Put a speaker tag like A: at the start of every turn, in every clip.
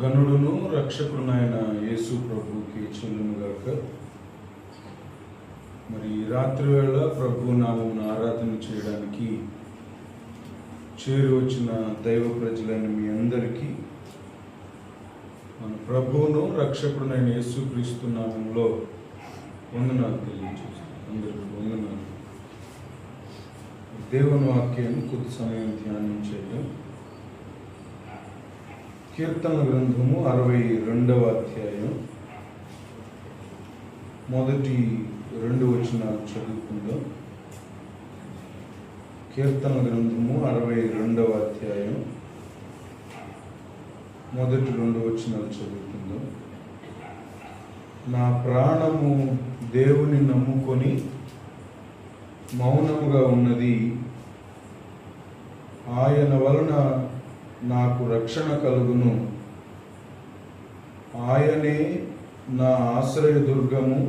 A: గనుడును రక్షకుడునైన యేసు ప్రభుకి చెల్లునుగాక. మరి రాత్రి వేళ ప్రభు నామమును ఆరాధన చేయడానికి చేరి వచ్చిన దైవ ప్రజలైన మీ అందరికీ మన ప్రభువును రక్షకుడునైన యేసు క్రీస్తు నామములో వందనాలు తెలియజేస్తాను. అందరికీ వందనాలు. దేవుని వాక్యాన్ని కొద్ది సమయం ధ్యానించేద్దాం. కీర్తన గ్రంథము 62వ అధ్యాయం మొదటి 2 వచనాలు చదువుకుందాం. కీర్తన గ్రంథము 62వ అధ్యాయం మొదటి 2 వచనాలు చదువుకుందాం. నా ప్రాణము దేవుని నమ్ముకొని మౌనముగా ఉన్నది, ఆయన వలన నాకు రక్షణ కలుగును. ఆయనే నా ఆశ్రయదుర్గము,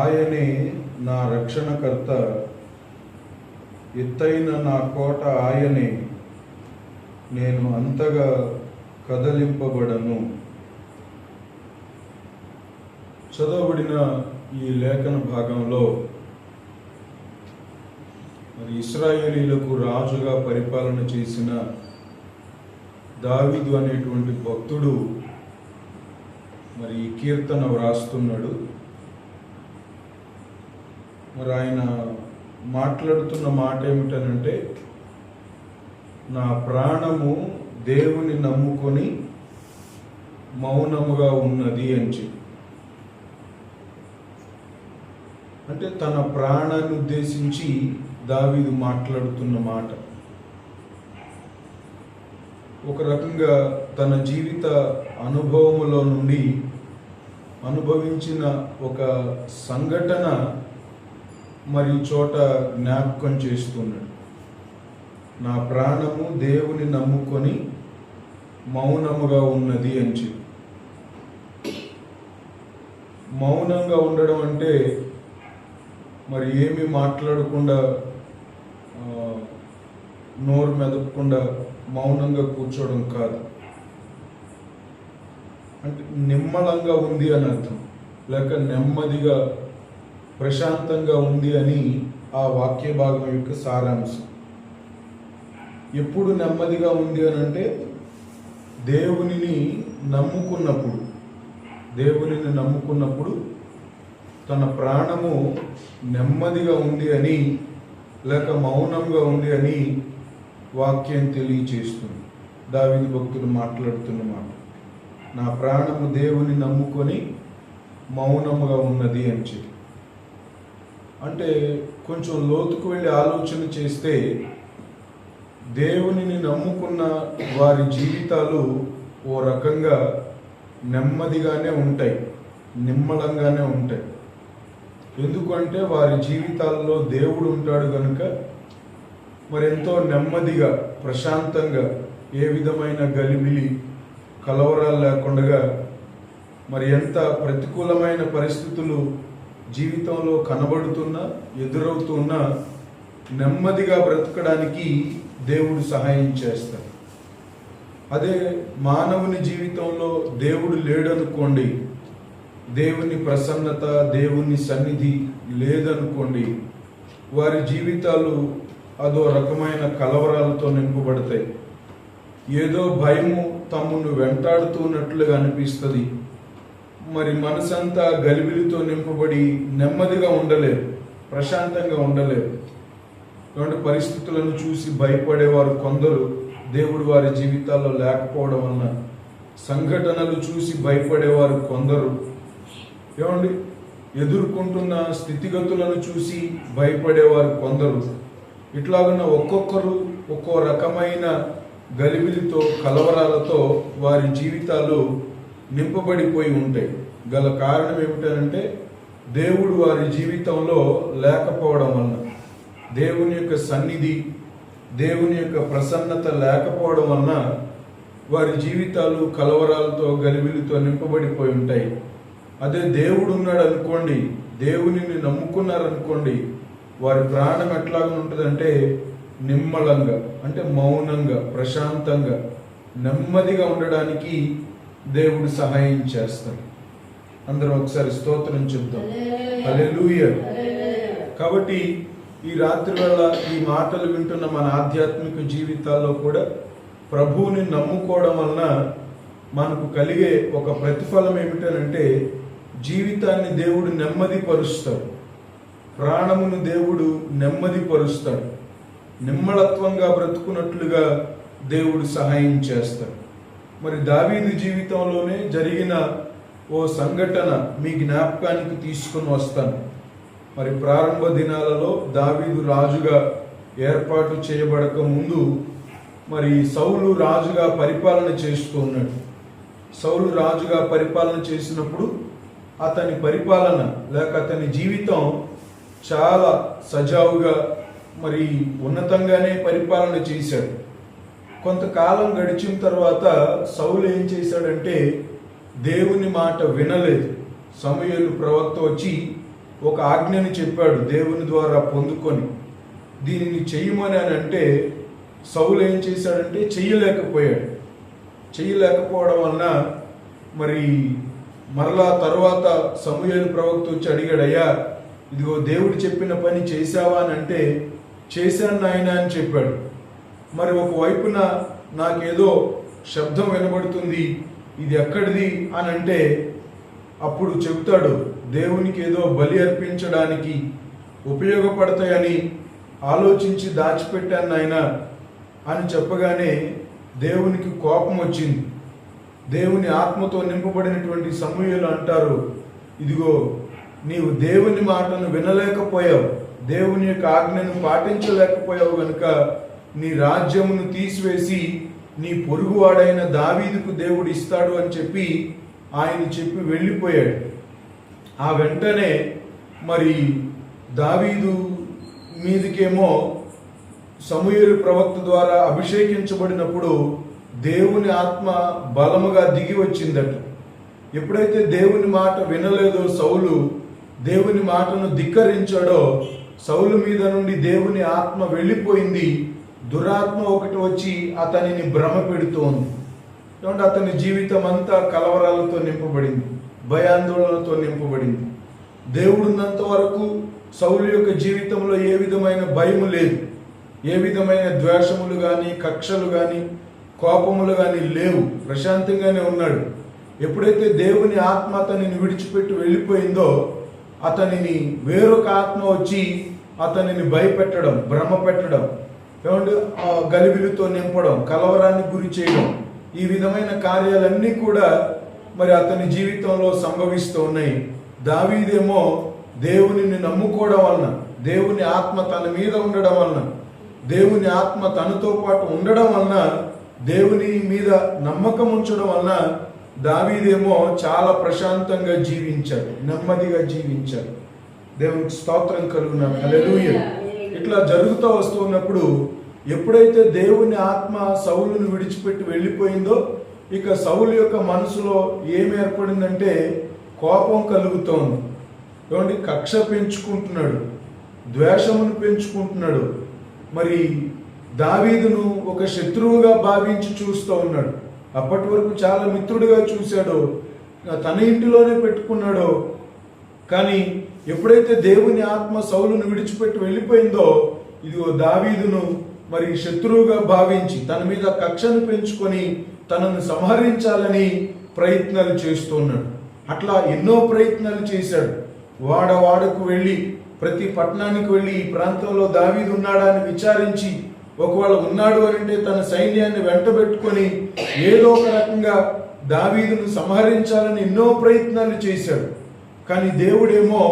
A: ఆయనే నా రక్షణకర్త, ఎత్తైన నా కోట ఆయనే, నేను అంతగా కదలింపబడను. చదవబడిన ఈ లేఖన భాగంలో మరి ఇశ్రాయేలీలకు రాజుగా పరిపాలన చేసిన దావీదు అనేటువంటి భక్తుడు మరి ఈ కీర్తన వ్రాస్తున్నాడు. మరి ఆయన మాట్లాడుతున్న మాట ఏమిటనంటే, నా ప్రాణము దేవుని నమ్ముకొని మౌనముగా ఉన్నది అని చెప్పి, అంటే తన ప్రాణాన్ని ఉద్దేశించి దావీదు మాట్లాడుతున్న మాట. ఒక రకంగా తన జీవిత అనుభవములో నుండి అనుభవించిన ఒక సంఘటన మరి చోట జ్ఞాపకం చేస్తున్నాడు. నా ప్రాణము దేవుని నమ్ముకొని మౌనముగా ఉన్నది అని చెప్పి. మౌనంగా ఉండడం అంటే మరి ఏమీ మాట్లాడకుండా, నోరు మెదపకుండా మౌనంగా కూర్చోవడం కాదు. అంటే నిమ్మలంగా ఉంది అని అర్థం, లేక నెమ్మదిగా ప్రశాంతంగా ఉంది అని ఆ వాక్య భాగం యొక్క సారాంశం. ఎప్పుడు నెమ్మదిగా ఉంది అని అంటే దేవునిని నమ్ముకున్నప్పుడు తన ప్రాణము నెమ్మదిగా ఉంది అని, లేక మౌనంగా ఉంది అని వాక్యం తెలియచేస్తుంది. దావీదు భక్తుడు మాట్లాడుతున్న మాట, నా ప్రాణము దేవుని నమ్ముకొని మౌనముగా ఉన్నది అని చెప్పి. అంటే కొంచెం లోతుకు వెళ్ళి ఆలోచన చేస్తే, దేవునిని నమ్ముకున్న వారి జీవితాలు ఓ రకంగా నెమ్మదిగానే ఉంటాయి, నిమ్మలంగానే ఉంటాయి. ఎందుకంటే వారి జీవితాల్లో దేవుడు ఉంటాడు కనుక మరి ఎంతో నెమ్మదిగా, ప్రశాంతంగా, ఏ విధమైన గలిబిలి కలవరాలు లేకుండా, మరి ఎంత ప్రతికూలమైన పరిస్థితులు జీవితంలో కనబడుతున్నా, ఎదురవుతున్నా నెమ్మదిగా బ్రతకడానికి దేవుడు సహాయం చేస్తాడు. అదే మానవుని జీవితంలో దేవుడు లేడనుకోండి, దేవుని ప్రసన్నత, దేవుని సన్నిధి లేదనుకోండి, వారి జీవితాలు అదో రకమైన కలవరాలతో నింపబడతాయి. ఏదో భయము తమను వెంటాడుతున్నట్లుగా అనిపిస్తుంది. మరి మనసంతా గలిబిలితో నింపబడి నెమ్మదిగా ఉండలేరు, ప్రశాంతంగా ఉండలేరు. ఇలాంటి పరిస్థితులను చూసి భయపడేవారు కొందరు దేవుడు వారి జీవితాల్లో లేకపోవడం వలన, సంఘటనలు చూసి భయపడేవారు కొందరు, ఎదుర్కొంటున్న స్థితిగతులను చూసి భయపడేవారు కొందరు. ఇట్లాగున్న ఒక్కొక్కరు ఒక్కో రకమైన గలిబిలితో, కలవరాలతో వారి జీవితాలు నింపబడిపోయి ఉంటాయి. గల కారణం ఏమిటంటే దేవుడు వారి జీవితంలో లేకపోవడం వలన, దేవుని యొక్క సన్నిధి, దేవుని యొక్క ప్రసన్నత లేకపోవడం వలన వారి జీవితాలు కలవరాలతో, గలిబిలితో నింపబడిపోయి ఉంటాయి. అదే దేవుడు ఉన్నాడు అనుకోండి, దేవునిని నమ్ముకున్నారనుకోండి, వారి ప్రాణం ఎట్లాగా ఉంటుందంటే నిమ్మలంగా, అంటే మౌనంగా, ప్రశాంతంగా, నెమ్మదిగా ఉండడానికి దేవుడు సహాయం చేస్తాడు. అందరం ఒకసారి స్తోత్రం చెప్తాం. హల్లెలూయా. కాబట్టి ఈ రాత్రి వేళ ఈ మాటలు వింటున్న మన ఆధ్యాత్మిక జీవితాల్లో కూడా ప్రభువుని నమ్ముకోవడం వలన మనకు కలిగే ఒక ప్రతిఫలం ఏమిటనంటే జీవితాన్ని దేవుడు నెమ్మది పరుస్తాడు, ప్రాణమును దేవుడు నెమ్మది పరుస్తాడు, నిమ్మళత్వంగా బ్రతుకున్నట్లుగా దేవుడు సహాయం చేస్తాడు. మరి దావీదు జీవితంలోనే జరిగిన ఓ సంఘటన మీ జ్ఞాపకానికి తీసుకొని వస్తాను. మరి ప్రారంభ దినాలలో దావీదు రాజుగా ఏర్పాటు చేయబడక ముందు మరి సౌలు రాజుగా పరిపాలన చేస్తూ ఉన్నాడు. సౌలు రాజుగా పరిపాలన చేసినప్పుడు అతని పరిపాలన లేక అతని జీవితం చాలా సజావుగా మరి ఉన్నతంగానే పరిపాలన చేశాడు. కొంతకాలం గడిచిన తర్వాత సౌలు ఏం చేశాడంటే దేవుని మాట వినలేదు. సమూయేలు ప్రవక్త వచ్చి ఒక ఆజ్ఞని చెప్పాడు దేవుని ద్వారా పొందుకొని, దీనిని చెయ్యమని అని అంటే సౌలు ఏం చేశాడంటే చెయ్యలేకపోయాడు. చెయ్యలేకపోవడం వలన మరి మరలా తర్వాత సమూయేలు ప్రవక్త వచ్చి అడిగాడు, అయ్యా ఇదిగో దేవుడు చెప్పిన పని చేశావా అని అంటే చేశాను నాయన అని చెప్పాడు. మరి ఒకవైపున నాకేదో శబ్దం వినబడుతుంది, ఇది ఎక్కడిది అని అంటే అప్పుడు చెబుతాడు, దేవునికి ఏదో బలి అర్పించడానికి ఉపయోగపడతాయని ఆలోచించి దాచిపెట్టాను నాయన అని చెప్పగానే దేవునికి కోపం వచ్చింది. దేవుని ఆత్మతో నింపబడినటువంటి సమూయేలు అంటారు, ఇదిగో నీవు దేవుని మాటను వినలేకపోయావు, దేవుని యొక్క ఆజ్ఞను పాటించలేకపోయావు గనుక నీ రాజ్యమును తీసివేసి నీ పొరుగువాడైన దావీదుకు దేవుడు ఇస్తాడు అని చెప్పి ఆయన చెప్పి వెళ్ళిపోయాడు. ఆ వెంటనే మరి దావీదు మీదకేమో సమూయేలు ప్రవక్త ద్వారా అభిషేకించబడినప్పుడు దేవుని ఆత్మ బలముగా దిగి వచ్చిందట. ఎప్పుడైతే దేవుని మాట వినలేదో సౌలు, దేవుని మాటను ధిక్కరించాడో సౌలు మీద నుండి దేవుని ఆత్మ వెళ్ళిపోయింది. దురాత్మ ఒకటి వచ్చి అతనిని భ్రమ పెడుతోంది. ఏమంటే అతని జీవితం అంతా కలవరాలతో నింపబడింది, భయాందోళనతో నింపబడింది. దేవుడున్నంత వరకు సౌలు యొక్క జీవితంలో ఏ విధమైన భయము లేదు, ఏ విధమైన ద్వేషములు కానీ కక్షలు కానీ కోపములు కానీ లేవు, ప్రశాంతంగానే ఉన్నాడు. ఎప్పుడైతే దేవుని ఆత్మ అతనిని విడిచిపెట్టి వెళ్ళిపోయిందో అతనిని వేరొక ఆత్మ వచ్చి అతనిని భయపెట్టడం, భ్రమ పెట్టడం, ఏమంటే గలిబిలితో నింపడం, కలవరానికి గురి చేయడం, ఈ విధమైన కార్యాలన్నీ కూడా మరి అతని జీవితంలో సంభవిస్తూ ఉన్నాయి. దావీదేమో దేవునిని నమ్ముకోవడం వలన, దేవుని ఆత్మ తన మీద ఉండడం వలన, దేవుని ఆత్మ తనతో పాటు ఉండడం వలన, దేవుని మీద నమ్మకం ఉంచడం వలన దావీదేమో చాలా ప్రశాంతంగా జీవించాడు, నెమ్మదిగా జీవించాడు. దేవునికి స్తోత్రం కలుగునా. హల్లెలూయా. ఇట్లా జరుగుతూ వస్తున్నప్పుడు ఎప్పుడైతే దేవుని ఆత్మ సౌలును విడిచిపెట్టి వెళ్ళిపోయిందో ఇక సౌలు యొక్క మనసులో ఏమి ఏర్పడిందంటే కోపం కలుగుతోంది. ఏమంటే కక్ష పెంచుకుంటున్నాడు, ద్వేషమును పెంచుకుంటున్నాడు. మరి దావీదును ఒక శత్రువుగా భావించి చూస్తూ ఉన్నాడు. అప్పటి వరకు చాలా మిత్రుడిగా చూశాడు, తన ఇంటిలోనే పెట్టుకున్నాడు. కానీ ఎప్పుడైతే దేవుని ఆత్మ సౌలును విడిచిపెట్టి వెళ్ళిపోయిందో ఇదిగో దావీదును మరి శత్రువుగా భావించి తన మీద కక్షను పెంచుకొని తనను సంహరించాలని ప్రయత్నాలు చేస్తున్నాడు. అట్లా ఎన్నో ప్రయత్నాలు చేశాడు. వాడకు వెళ్ళి ప్రతి పట్టణానికి వెళ్ళి ఈ ప్రాంతంలో దావీదు ఉన్నాడా అని విచారించి ఒకవేళ ఉన్నాడు అంటే తన సైన్యాన్ని వెంటబెట్టుకొని ఏదో ఒక రకంగా దావీదును సంహరించాలని ఎన్నో ప్రయత్నాలు చేశాడు. కానీ దేవుడేమో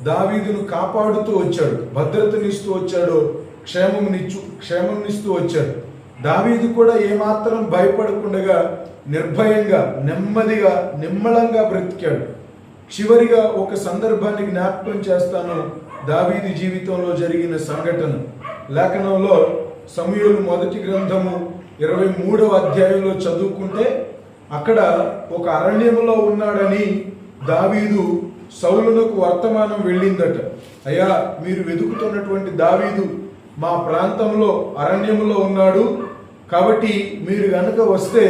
A: దావీదును కాపాడుతూ వచ్చాడు, భద్రతనిస్తూ వచ్చాడు, క్షేమంనిస్తూ వచ్చాడు. దావీదు కూడా ఏమాత్రం భయపడకుండా నిర్భయంగా, నెమ్మదిగా, నిమ్మళంగా బ్రతికాడు. చివరిగా ఒక సందర్భాన్ని జ్ఞాపకం చేస్తాను. దావీదు జీవితంలో జరిగిన సంఘటన లేఖనంలో సమూయేలు మొదటి గ్రంథము 23వ అధ్యాయంలో చదువుకుంటే అక్కడ ఒక అరణ్యములో ఉన్నాడని దావీదు సౌలునకు వర్తమానం వెళ్ళిందట. అయ్యా, మీరు వెతుకుతున్నటువంటి దావీదు మా ప్రాంతంలో అరణ్యములో ఉన్నాడు,
B: కాబట్టి మీరు గనుక వస్తే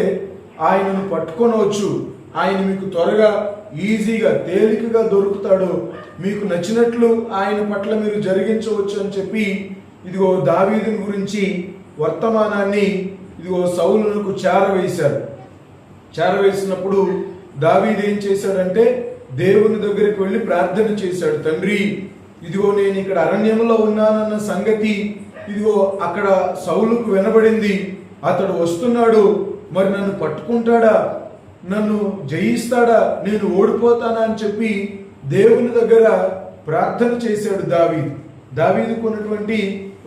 B: ఆయనను పట్టుకొనవచ్చు. ఆయన మీకు త్వరగా, ఈజీగా, తేలికగా దొరుకుతాడు. మీకు నచ్చినట్లు ఆయన పట్ల మీరు జరిగించవచ్చు అని చెప్పి ఇదిగో దావీదుని గురించి వర్తమానాన్ని ఇదిగో సౌలునకు చేరవేశారు. చేరవేసినప్పుడు దావీదు ఏం చేశాడంటే దేవుని దగ్గరికి వెళ్ళి ప్రార్థన చేశాడు. తండ్రి, ఇదిగో నేను ఇక్కడ అరణ్యంలో ఉన్నానన్న సంగతి ఇదిగో అక్కడ సౌలుకు వినబడింది. అతడు వస్తున్నాడు, మరి నన్ను పట్టుకుంటాడా, నన్ను జయిస్తాడా, నేను ఓడిపోతానా అని చెప్పి దేవుని దగ్గర ప్రార్థన చేశాడు దావీదు. దావీదుకు ఉన్నటువంటి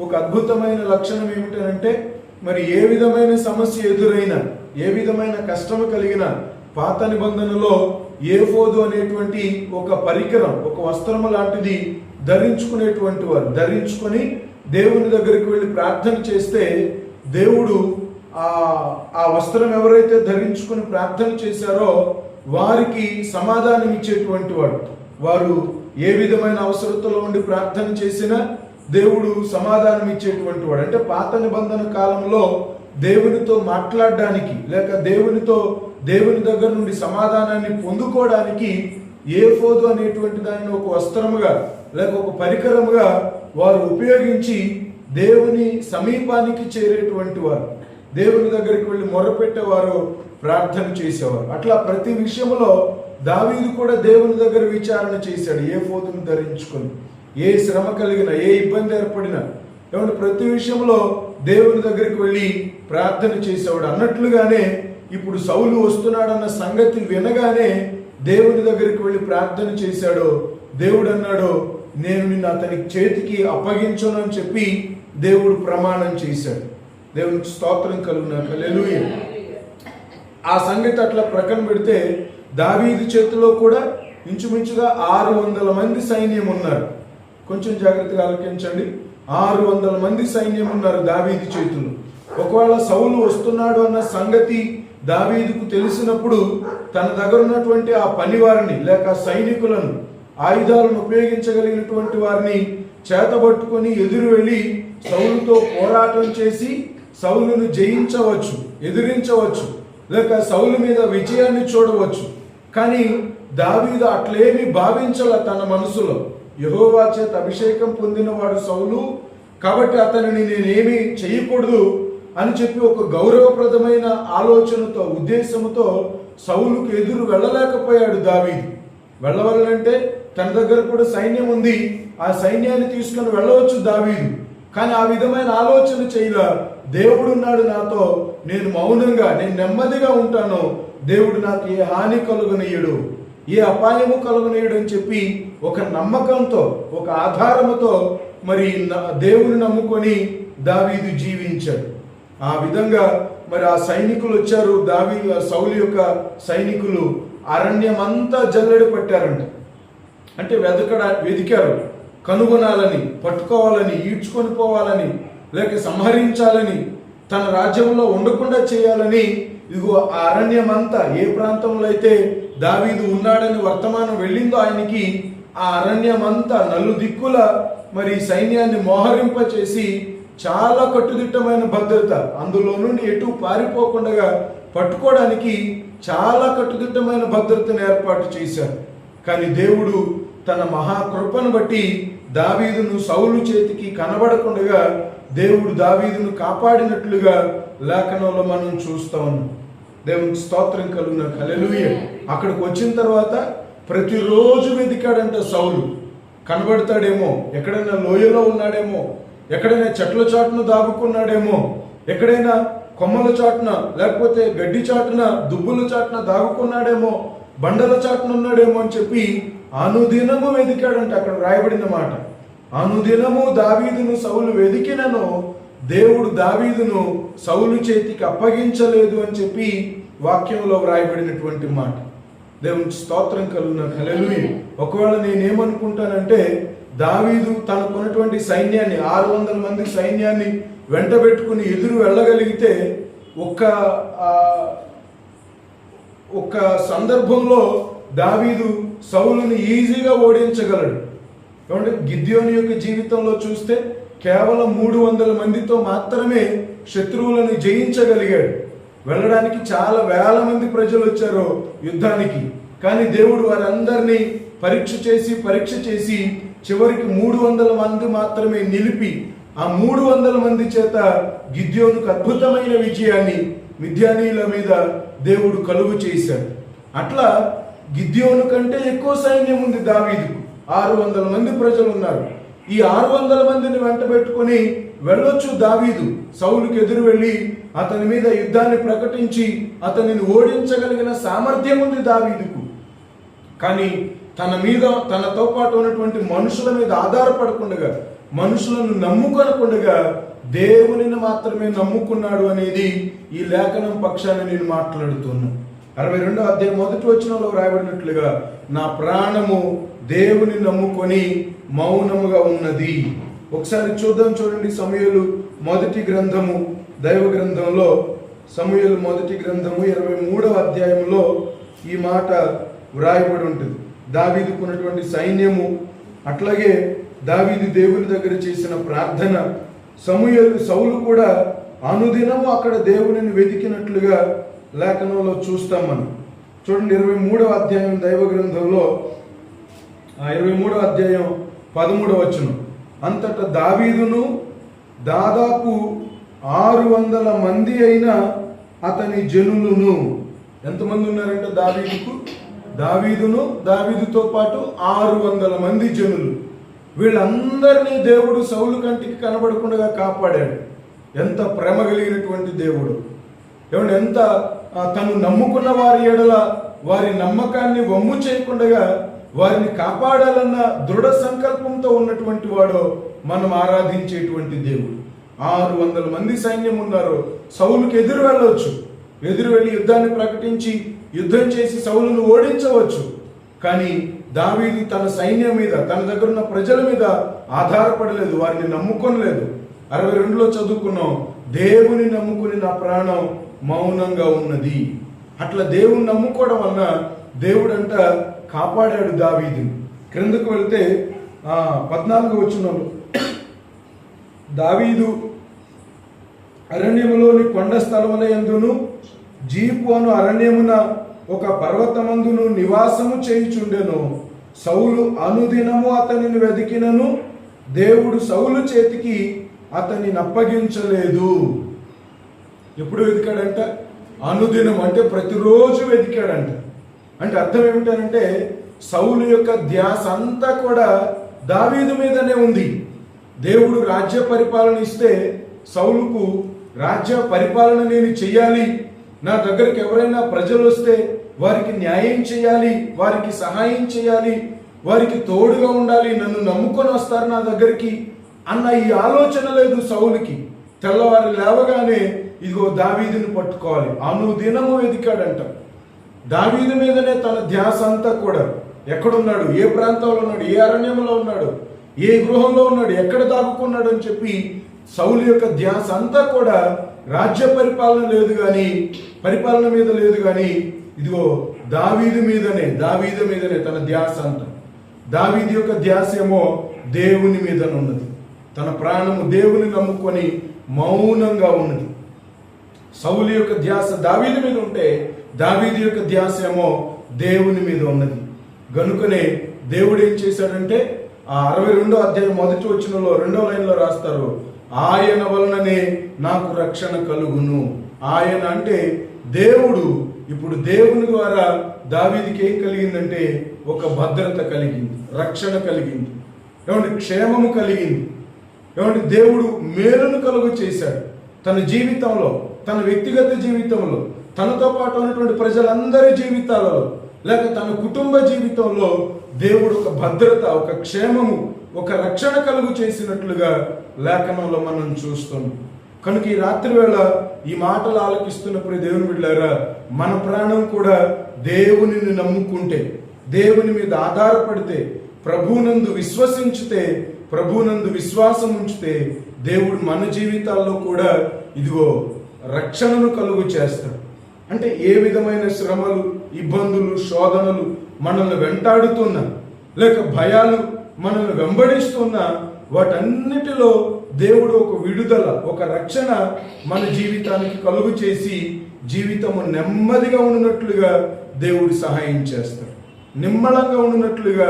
B: ఒక అద్భుతమైన లక్షణం ఏమిటంటే, మరి ఏ విధమైన సమస్య ఎదురైనా, ఏ విధమైన కష్టము కలిగిన, పాత నిబంధనలో ఏఫోదు అనేటువంటి ఒక పరికరం, ఒక వస్త్రము లాంటిది ధరించుకునేటువంటి వారు. ధరించుకొని దేవుని దగ్గరికి వెళ్ళి ప్రార్థన చేస్తే దేవుడు ఆ వస్త్రం ఎవరైతే ధరించుకుని ప్రార్థన చేశారో వారికి సమాధానం ఇచ్చేటువంటి వాడు. వారు ఏ విధమైన అవసరతలో ఉండి ప్రార్థన చేసినా దేవుడు సమాధానం ఇచ్చేటువంటి వాడు. అంటే పాత నిబంధన కాలంలో దేవునితో మాట్లాడడానికి, లేక దేవుని దగ్గర నుండి సమాధానాన్ని పొందుకోవడానికి ఏఫోదు అనేటువంటి దానిని ఒక వస్త్రముగా లేక ఒక పరికరముగా వారు ఉపయోగించి దేవుని సమీపానికి చేరేటువంటి వారు, దేవుని దగ్గరికి వెళ్ళి మొరపెట్టేవారు, ప్రార్థన చేసేవారు. అట్లా ప్రతి విషయంలో దావీదు కూడా దేవుని దగ్గర విచారణ చేశాడు. ఏఫోదును ధరించుకొని ఏ శ్రమ కలిగినా, ఏ ఇబ్బంది ఏర్పడినా, ఏమంటే ప్రతి విషయంలో దేవుని దగ్గరికి వెళ్ళి ప్రార్థన చేసేవాడు. అన్నట్లుగానే ఇప్పుడు సౌలు వస్తున్నాడన్న సంగతి వినగానే దేవుని దగ్గరికి వెళ్ళి ప్రార్థన చేశాడు. దేవుడు అన్నాడు, నేను నిన్ను అతని చేతికి అప్పగించను అని చెప్పి దేవుడు ప్రమాణం చేశాడు. దేవునికి స్తోత్రం కలుగును. హల్లెలూయా. ఆ సంగతి అట్లా ప్రక్కన పెడితే దావీదు చేతిలో కూడా ఇంచుమించుగా 600 మంది సైన్యం ఉన్నారు. కొంచెం జాగ్రత్తగా ఆలోచించండి. 600 మంది సైన్యం ఉన్నారు దావీదు చేతులు. ఒకవేళ సౌలు వస్తున్నాడు అన్న సంగతి దావీదుకు తెలిసినప్పుడు తన దగ్గర ఉన్నటువంటి ఆ పనివారిని లేక సైనికులను, ఆయుధాలను ఉపయోగించగలిగినటువంటి వారిని చేతబట్టుకొని ఎదురు వెళ్ళి సౌలుతో పోరాటం చేసి సౌలును జయించవచ్చు, ఎదిరించవచ్చు, లేక సౌలు మీద విజయాన్ని చూడవచ్చు. కానీ దావీదు అట్లేమీ భావించాల తన మనసులో. యెహోవా చేత అభిషేకం పొందినవాడు సౌలు, కాబట్టి అతనిని నేనేమీ చేయకూడదు అని చెప్పి ఒక గౌరవప్రదమైన ఆలోచనతో, ఉద్దేశంతో సౌలుకు ఎదురు వెళ్ళలేకపోయాడు దావీదు. వెళ్ళవాలంటే తన దగ్గర కూడా సైన్యం ఉంది, ఆ సైన్యాన్ని తీసుకొని వెళ్ళవచ్చు దావీదు. కానీ ఆ విధమైన ఆలోచన చేయలా. దేవుడున్నాడు నాతో, నేను మౌనంగా, నేను నెమ్మదిగా ఉంటాను, దేవుడు నాకు ఏ హాని కలుగనీయుడు, ఏ అపాయము కలుగనీయుడు అని చెప్పి ఒక నమ్మకంతో, ఒక ఆధారముతో మరి దేవుని నమ్ముకొని దావీదు జీవించాడు. ఆ విధంగా మరి ఆ సైనికులు వచ్చారు. సౌలు యొక్క సైనికులు అరణ్యమంతా జల్లెడ పట్టారంట. అంటే వెదికారు, కనుగొనాలని, పట్టుకోవాలని, ఈడ్చుకొని పోవాలని, లేక సంహరించాలని, తన రాజ్యంలో ఉండకుండా చేయాలని ఇదిగో ఆ అరణ్యమంతా, ఏ ప్రాంతంలో అయితే దావీదు ఉన్నాడని వర్తమానం వెళ్ళిందో ఆయనకి, ఆ అరణ్యమంతా నలుదిక్కుల మరి సైన్యాన్ని మోహరింపచేసి చాలా కట్టుదిట్టమైన భద్రత, అందులో నుండి ఎటు పారిపోకుండా పట్టుకోవడానికి చాలా కట్టుదిట్టమైన భద్రతను ఏర్పాటు చేశారు. కానీ దేవుడు తన మహాకృపను బట్టి దావీదును సౌలు చేతికి కనబడకుండా దేవుడు దావీదును కాపాడినట్లుగా లేఖనంలో మనం చూస్తా ఉన్నాం. దేవునికి స్తోత్రం కలుగును. హల్లెలూయా. అక్కడికి వచ్చిన తర్వాత ప్రతిరోజు వెతికాడంట సౌలు. కనబడతాడేమో, ఎక్కడైనా లోయలో ఉన్నాడేమో, ఎక్కడైనా చెట్ల చాటున దాగుకున్నాడేమో, ఎక్కడైనా కొమ్మల చాటున, లేకపోతే గడ్డి చాటున, దుబ్బుల చాటున దాగుకున్నాడేమో, బండల చాటున ఉన్నాడేమో అని చెప్పి అనుదినము వెతికాడంట. అక్కడ రాయబడిన మాట, అనుదినము దావీదును సౌలు వెతికినను దేవుడు దావీదును సౌలు చేతికి అప్పగించలేదు అని చెప్పి వాక్యంలో వ్రాయబడినటువంటి మాట. దేవునికి స్తోత్రం కలుగును. హల్లెలూయా. ఒకవేళ నేనేమనుకుంటానంటే, దావీదు తనకున్నటువంటి సైన్యాన్ని, 600 మంది సైన్యాన్ని వెంటబెట్టుకుని ఎదురు వెళ్ళగలిగితే ఒక్క సందర్భంలో దావీదు సౌలుని ఈజీగా ఓడించగలడు. ఏమంటే గిద్యోని యొక్క జీవితంలో చూస్తే కేవలం 300 మందితో మాత్రమే శత్రువులను జయించగలిగాడు. వెళ్ళడానికి చాలా వేల మంది ప్రజలు వచ్చారు యుద్ధానికి. కానీ దేవుడు వారందరినీ పరీక్ష చేసి చివరికి 300 మంది మాత్రమే నిలిపి ఆ 300 మంది చేత గిద్యోనుకు అద్భుతమైన విజయాన్ని మిద్యానీయుల మీద దేవుడు కలుగు చేశాడు. అట్లా గిద్యోను కంటే ఎక్కువ సైన్యం ఉంది దావీదుకు. 600 మంది ప్రజలు ఉన్నారు. ఈ 600 మందిని వెంట పెట్టుకుని వెళ్ళొచ్చు దావీదు. సౌలుకి ఎదురు వెళ్ళి అతని మీద యుద్ధాన్ని ప్రకటించి అతనిని ఓడించగలిగిన సామర్థ్యం ఉంది దావీదుకు. కానీ తనతో పాటు ఉన్నటువంటి మనుషుల మీద ఆధారపడకుండా, మనుషులను నమ్ముకొనకుండా దేవునిని మాత్రమే నమ్ముకున్నాడు అనేది ఈ లేఖనం పక్షాన్ని నేను మాట్లాడుతున్నాను. 62వ అధ్యాయం 1వ వచనంలో వ్రాయబడినట్లుగా నా ప్రాణము దేవుని నమ్ముకొని మౌనముగా ఉన్నది. ఒకసారి చూడండి సమూయేలు మొదటి గ్రంథము, దైవ గ్రంథంలో సమూయేలు మొదటి గ్రంథము 23వ అధ్యాయంలో ఈ మాట వ్రాయబడి ఉంటుంది. దావీదుకున్నటువంటి సైన్యము, అట్లాగే దావీదు దేవుని దగ్గర చేసిన ప్రార్థన, సౌలు కూడా అనుదినము అక్కడ దేవునిని వెతికినట్లుగా లేఖనంలో చూస్తాం మనం. చూడండి 23వ అధ్యాయం దైవ గ్రంథంలో 23వ అధ్యాయం 13వ వచనం. అంతటా దావీదును దాదాపు 600 మంది అయిన అతని జనులను, ఎంతమంది ఉన్నారంటే దావీదుతో పాటు 600 మంది జనులు, వీళ్ళందరినీ దేవుడు సౌలు కంటికి కనబడకుండా కాపాడాడు. ఎంత ప్రేమ కలిగినటువంటి దేవుడు! ఏమంటే ఎంత తను నమ్ముకున్న వారి ఎడల వారి నమ్మకాన్ని వమ్ము చేయకుండా వారిని కాపాడాలన్న దృఢ సంకల్పంతో ఉన్నటువంటి వాడు మనం ఆరాధించేటువంటి దేవుడు. 600 మంది సైన్యం ఉన్నారు. సౌలుకి ఎదురు వెళ్ళవచ్చు, ఎదురు వెళ్ళి యుద్ధాన్ని ప్రకటించి యుద్ధం చేసి సౌలును ఓడించవచ్చు. కానీ దావీదు తన సైన్యం మీద, తన దగ్గర ఉన్న ప్రజల మీద ఆధారపడలేదు, వారిని నమ్ముకొనలేదు. 62లో చదువుకున్నాం, దేవుని నమ్ముకుని నా ప్రాణం మౌనంగా ఉన్నది. అట్లా దేవుని నమ్ముకోవడం వలన దేవుడంట కాపాడాడు దావీదుని. క్రిందకు వెళ్తే 14వ వచనంలో దావీదు అరణ్యములోని కొండ స్థలముల యందును జీపు అను అరణ్యమున ఒక పర్వతమందును నివాసము చేయుచుండెను. సౌలు అనుదినము అతనిని వెదికినను దేవుడు సౌలు చేతికి అతనిని అప్పగించలేదు. ఎప్పుడు వెతికాడంట? అనుదినం, అంటే ప్రతిరోజు వెతికాడంట. అంటే అర్థం ఏమిటంటే సౌలు యొక్క ధ్యాస అంతా కూడా దావీదు మీదనే ఉంది. దేవుడు రాజ్య పరిపాలన ఇస్తే సౌలుకు రాజ్య పరిపాలన నేను చెయ్యాలి, నా దగ్గరికి ఎవరైనా ప్రజలు వస్తే వారికి న్యాయం చేయాలి, వారికి సహాయం చేయాలి, వారికి తోడుగా ఉండాలి, నన్ను నమ్ముకొని వస్తారు నా దగ్గరికి అన్న ఈ ఆలోచన లేదు సౌలుకి. తెల్లవారు లేవగానే ఇదిగో దావీదుని పట్టుకోవాలి, అనుదినము వెతికాడంట. దావీదు మీదనే తన ధ్యాస అంతా కూడా. ఎక్కడున్నాడు, ఏ ప్రాంతంలో ఉన్నాడు, ఏ అరణ్యంలో ఉన్నాడు, ఏ గృహంలో ఉన్నాడు, ఎక్కడ దాక్కున్నాడు అని చెప్పి సౌలు యొక్క ధ్యాస అంతా కూడా రాజ్య పరిపాలన మీద లేదు కానీ ఇదిగో దావీదు మీదనే తన ధ్యాస అంతా. దావీదు యొక్క ధ్యాస ఏమో దేవుని మీద ఉన్నది. తన ప్రాణము దేవుని నమ్ముకొని మౌనంగా ఉన్నది. సౌలు యొక్క ధ్యాస దావీదు మీద ఉంటే దావీదు యొక్క ధ్యాస ఏమో దేవుని మీద ఉన్నది. గనుకనే దేవుడు ఏం చేశాడంటే 62వ అధ్యాయం 1వ వచనంలో 2వ లైన్లో రాస్తారు, ఆయన వలననే నాకు రక్షణ కలుగును. ఆయన అంటే దేవుడు. ఇప్పుడు దేవుని ద్వారా దావీదుకి ఏం కలిగిందంటే ఒక భద్రత కలిగింది, రక్షణ కలిగింది, ఏమంటే క్షేమము కలిగింది, ఏమంటే దేవుడు మేలును కలుగు చేశాడు. తన జీవితంలో, తన వ్యక్తిగత జీవితంలో, తనతో పాటు ఉన్నటువంటి ప్రజలందరి జీవితాలలో, లేక తన కుటుంబ జీవితంలో దేవుడు ఒక భద్రత, ఒక క్షేమము, ఒక రక్షణ కలుగు చేసినట్లుగా లేఖనంలో మనం చూస్తున్నాం. కనుక ఈ రాత్రి వేళ ఈ మాటలు ఆలకిస్తున్నప్పుడు దేవుని బిడ్డలారా, మన ప్రాణం కూడా దేవునిని నమ్ముకుంటే, దేవుని మీద ఆధారపడితే, ప్రభువునందు విశ్వసించితే, ప్రభువునందు విశ్వాసం ఉంచితే దేవుడు మన జీవితాల్లో కూడా ఇదిగో రక్షణను కలుగు చేస్తాడు. అంటే ఏ విధమైన శ్రమలు, ఇబ్బందులు, శోధనలు మనల్ని వెంటాడుతున్నా, లేక భయాలు మనల్ని వెంబడిస్తున్నా వాటన్నిటిలో దేవుడు ఒక విడుదల, ఒక రక్షణ మన జీవితానికి కలుగు చేసి జీవితము నెమ్మదిగా ఉన్నట్లుగా దేవుడు సహాయం చేస్తాడు. నిమ్మళంగా ఉన్నట్లుగా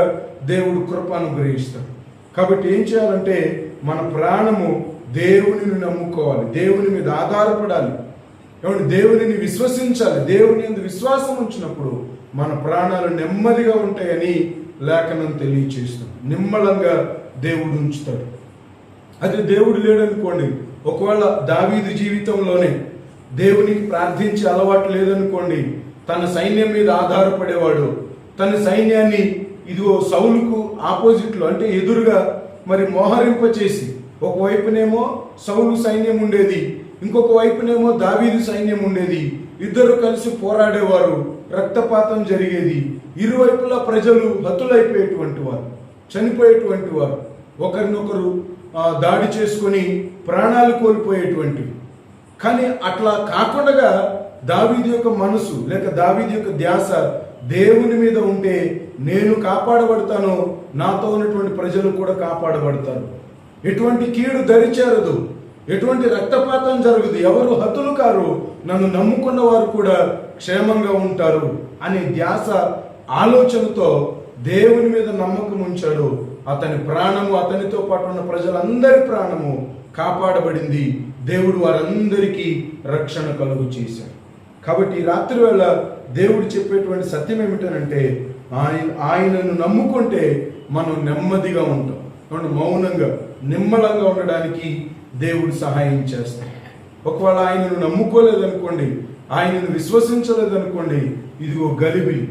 B: దేవుడు కృప అనుగ్రహిస్తాడు. కాబట్టి ఏం చేయాలంటే మన ప్రాణము దేవునిని నమ్ముకోవాలి, దేవుని మీద ఆధారపడాలి, దేవునిని విశ్వసించాలి. దేవుని యందు విశ్వాసం ఉంచినప్పుడు మన ప్రాణాలు నెమ్మదిగా ఉంటాయని లేఖనం తెలియచేస్తుంది. నిమ్మళంగా దేవుడు ఉంచుతాడు. అది దేవుడు లేడనుకోండి, ఒకవేళ దావీదు జీవితంలోనే దేవునికి ప్రార్థించే అలవాటు లేదనుకోండి, తన సైన్యం మీద ఆధారపడేవాడు. తన సైన్యాన్ని ఇదిగో సౌలుకు ఆపోజిట్లో అంటే ఎదురుగా మరి మోహరింపచేసి, ఒకవైపునేమో సౌలు సైన్యం ఉండేది, ఇంకొక వైపునేమో దావీదు సైన్యం ఉండేది. ఇద్దరు కలిసి పోరాడేవారు, రక్తపాతం జరిగేది. ఇరువైపులా ప్రజలు హతులైపోయేటువంటి వారు, చనిపోయేటువంటి వారు, ఒకరినొకరు దాడి చేసుకొని ప్రాణాలు కోల్పోయేటువంటివి. కానీ అట్లా కాకుండా దావీదు యొక్క మనసు లేక దావీదు యొక్క ధ్యాస దేవుని మీద ఉంటే నేను కాపాడబడతాను, నాతో ఉన్నటువంటి ప్రజలు కూడా కాపాడబడతారు, ఎటువంటి కీడు దరిచేరదు, ఎటువంటి రక్తపాతం జరగదు, ఎవరు హతులు కారు, నన్ను నమ్ముకున్న వారు కూడా క్షేమంగా ఉంటారు అనే ధ్యాస ఆలోచనతో దేవుని మీద నమ్మకం ఉంచాడు. అతని ప్రాణము, అతనితో పాటు ఉన్న ప్రజలందరి ప్రాణము కాపాడబడింది. దేవుడు వారందరికీ రక్షణ కలుగు చేశాడు. కాబట్టి రాత్రి వేళ దేవుడు చెప్పేటువంటి సత్యం ఏమిటనంటే ఆయనను నమ్ముకుంటే మనం నెమ్మదిగా ఉంటాం. మౌనంగా నిమ్మలంగా ఉండడానికి దేవుడు సహాయం చేస్తాడు. ఒకవేళ ఆయనను నమ్ముకోలేదనుకోండి, ఆయనను విశ్వసించలేదనుకోండి, ఇదిగో గలిబిలి.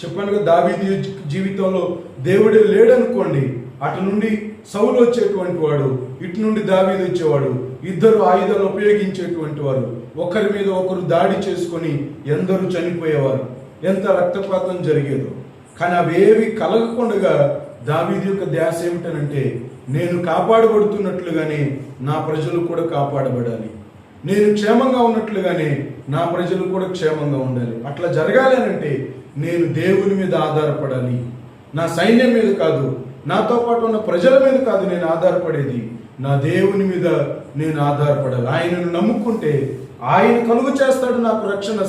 B: చెప్పాను కదా, దావీదు జీవితంలో దేవుడే లేడనుకోండి, అటు నుండి సౌలు వచ్చేటువంటి వాడు, ఇటు నుండి దావీదు వచ్చేవాడు, ఇద్దరు ఆయుధాలు ఉపయోగించేటువంటి వారు, ఒకరి మీద ఒకరు దాడి చేసుకొని ఎందరూ చనిపోయేవారు, ఎంత రక్తపాతం జరిగేదో. కానీ అవేవి కలగకుండా దావీదు యొక్క ధ్యాస ఏమిటనంటే నేను కాపాడబడుతున్నట్లుగానే నా ప్రజలు కూడా కాపాడబడాలి, నేను క్షేమంగా ఉన్నట్లుగానే నా ప్రజలు కూడా క్షేమంగా ఉండాలి. అట్లా జరగాలి అంటే నేను దేవుని మీద ఆధారపడాలి, నా సైన్యం మీద కాదు, నాతో పాటు ఉన్న ప్రజల మీద కాదు నేను ఆధారపడేది, నా దేవుని మీద నేను ఆధారపడాలి. ఆయనను నమ్ముకుంటే ఆయన కలుగు చేస్తాడు నాకు రక్షణ.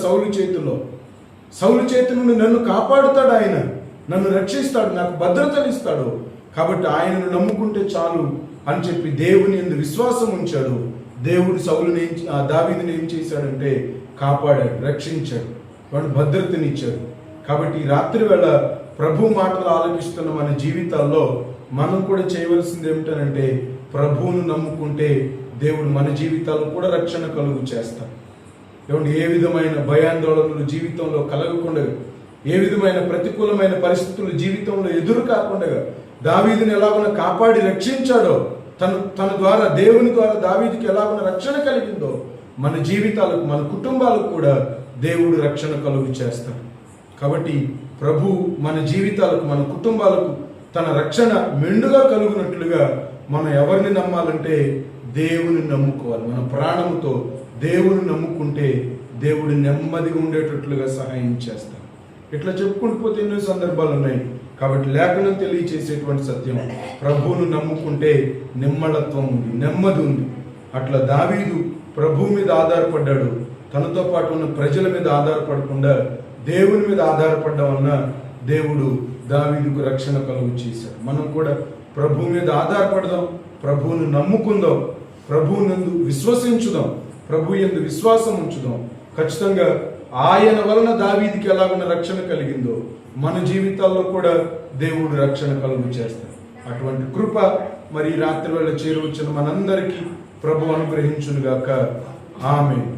B: సౌలు చేతి నుండి నన్ను కాపాడుతాడు, ఆయన నన్ను రక్షిస్తాడు, నాకు భద్రతనిస్తాడు. కాబట్టి ఆయనను నమ్ముకుంటే చాలు అని చెప్పి దేవుని యందు విశ్వాసం ఉంచాడు. దేవుడు సౌలుని దావీదుని ఏం చేశాడంటే కాపాడాడు, రక్షించాడు, వాడు భద్రతనిచ్చాడు. కాబట్టి రాత్రి వేళ ప్రభు మాటలు ఆలకిస్తున్న మన జీవితాల్లో మనం కూడా చేయవలసింది ఏమిటనంటే ప్రభువును నమ్ముకుంటే దేవుడు మన జీవితాల్లో కూడా రక్షణ కలుగు చేస్తాడు. ఏమంటే ఏ విధమైన భయాందోళనలు జీవితంలో కలగకుండా, ఏ విధమైన ప్రతికూలమైన పరిస్థితులు జీవితంలో ఎదురు కాకుండా దావీదుని ఎలాగో కాపాడి రక్షించాడో, తన ద్వారా దేవుని ద్వారా దావీదుకి ఎలాగో రక్షణ కలిగిందో మన జీవితాలకు, మన కుటుంబాలకు కూడా దేవుడు రక్షణ కలుగు చేస్తాడు. కాబట్టి ప్రభు మన జీవితాలకు, మన కుటుంబాలకు తన రక్షణ మెండుగా కలుగునట్లుగా మనం ఎవరిని నమ్మాలంటే దేవుని నమ్ముకోవాలి. మన ప్రాణముతో దేవుని నమ్ముకుంటే దేవుడు నెమ్మదిగా ఉండేటట్లుగా సహాయం చేస్తాడు. ఇట్లా చెప్పుకుంటూ పోతే ఎన్నో సందర్భాలు ఉన్నాయి. కాబట్టి లేఖనం తెలియచేసేటువంటి సత్యం, ప్రభువును నమ్ముకుంటే నిమ్మళత్వం ఉంది, నెమ్మది ఉంది. అట్లా దావీదు ప్రభువు మీద ఆధారపడ్డాడు, తనతో పాటు ఉన్న ప్రజల మీద ఆధారపడకుండా దేవుని మీద ఆధారపడ్డం వలన దేవుడు దావీదుకు రక్షణ కలుగు చేశాడు. మనం కూడా ప్రభువు మీద ఆధారపడదాం, ప్రభువును నమ్ముకుందాం, ప్రభువునందు విశ్వసించుదాం, ప్రభు యందు విశ్వాసం ఉంచుదాం. ఖచ్చితంగా ఆయన వలన దావీదుకి ఎలాగున్న రక్షణ కలిగిందో మన జీవితాల్లో కూడా దేవుడు రక్షణ కలుగు చేస్తాడు. అటువంటి కృప మరి రాత్రి వేళ చేరువచ్చిన మనందరికీ ప్రభు అనుగ్రహించునుగాక. ఆమేన్.